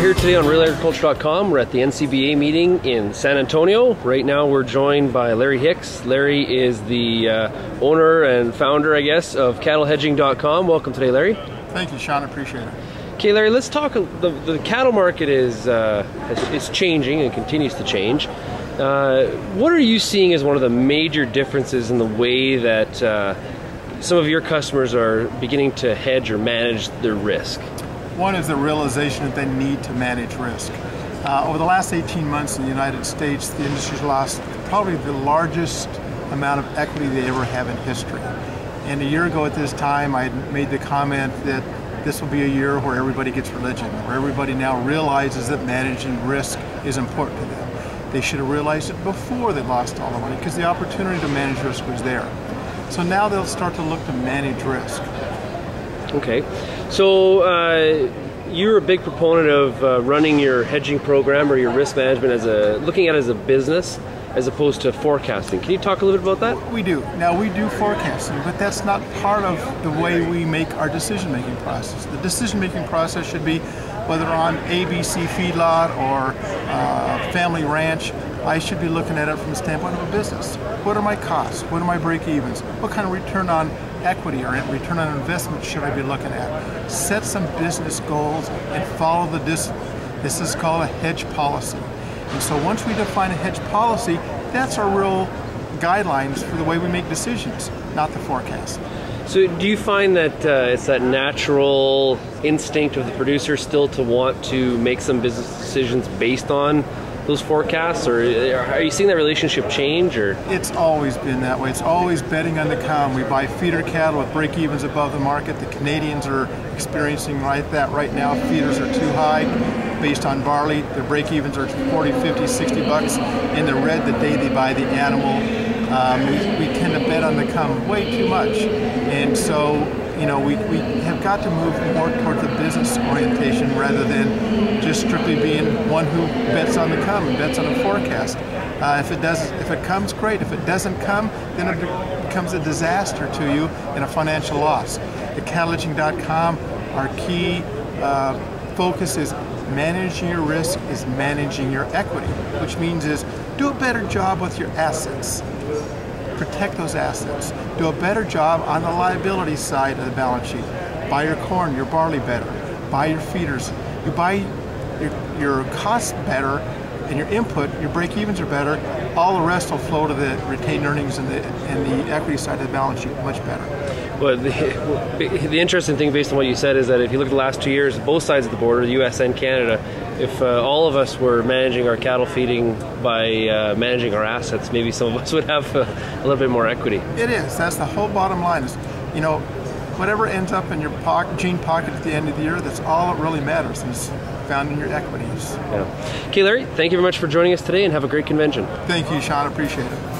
here today on RealAgriculture.com. We're at the NCBA meeting in San Antonio. Right now we're joined by Larry Hicks. Larry is the owner and founder, I guess, of CattleHedging.com. Welcome today, Larry. Thank you, Sean. I appreciate it. Okay, Larry, let's talk. The cattle market is changing and continues to change. What are you seeing as one of the major differences in the way that some of your customers are beginning to hedge or manage their risk? One is the realization that they need to manage risk. Over the last 18 months in the United States, the industry's lost probably the largest amount of equity they ever have in history. And a year ago at this time, I made the comment that this will be a year where everybody gets religion, where everybody now realizes that managing risk is important to them. They should have realized it before they lost all the money, because the opportunity to manage risk was there. So now they'll start to look to manage risk. Okay, so you're a big proponent of running your hedging program or your risk management looking at it as a business as opposed to forecasting. Can you talk a little bit about that? We do. Now we do forecasting, but that's not part of the way we make our decision-making process. The decision-making process should be whether on ABC feedlot or family ranch. I should be looking at it from the standpoint of a business. What are my costs? What are my break-evens? What kind of return on equity or return on investment should I be looking at? Set some business goals and follow the discipline. This is called a hedge policy. And so once we define a hedge policy, that's our real guidelines for the way we make decisions, not the forecast. So do you find that it's that natural instinct of the producer still to want to make some business decisions based on those forecasts, or are you seeing that relationship change? Or it's always been that way. It's always betting on the come. We buy feeder cattle with break-evens above the market. The Canadians are experiencing that right now. Feeders are too high based on barley. Their break-evens are 40, 50, 60 bucks in the red the day they buy the animal. We tend to bet on the come way too much, and so we have got to move more towards a business orientation rather than just strictly being one who bets on the come and bets on a forecast. If it comes, great. If it doesn't come, then it becomes a disaster to you and a financial loss. At CattleHedging.com, our key focus is managing your risk is managing your equity, which means is do a better job with your assets. Protect those assets. Do a better job on the liability side of the balance sheet. Buy your corn, your barley better. Buy your feeders. You buy your costs better and your input, your break-evens are better. All the rest will flow to the retained earnings and the equity side of the balance sheet much better. Well, the interesting thing based on what you said is that if you look at the last 2 years, both sides of the border, the US and Canada, if all of us were managing our cattle feeding by managing our assets, maybe some of us would have a little bit more equity. It is. That's the whole bottom line is, whatever ends up in your jean pocket at the end of the year, that's all that really matters, and it's found in your equities. Yeah. Okay, Larry, thank you very much for joining us today, and have a great convention. Thank you, Sean. I appreciate it.